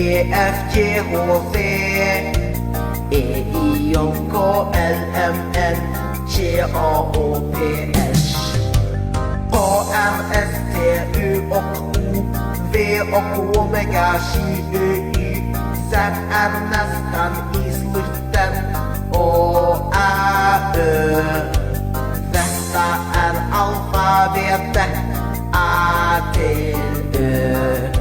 F G H C A I J K L M N K A O P S H M S T U och O V och Omega Q Y Z är nästan i slutet och Ä Ö. Detta är alfabetet A till Ö.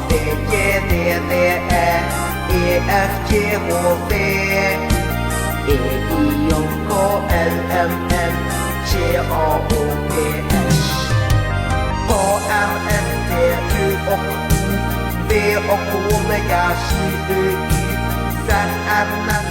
B, G, D, D, E, E, F, G, H, C E, I, J, K, L, M, N K, A, O, P, S H M, S, T, U och O V och Omega Q, Y Z, N, S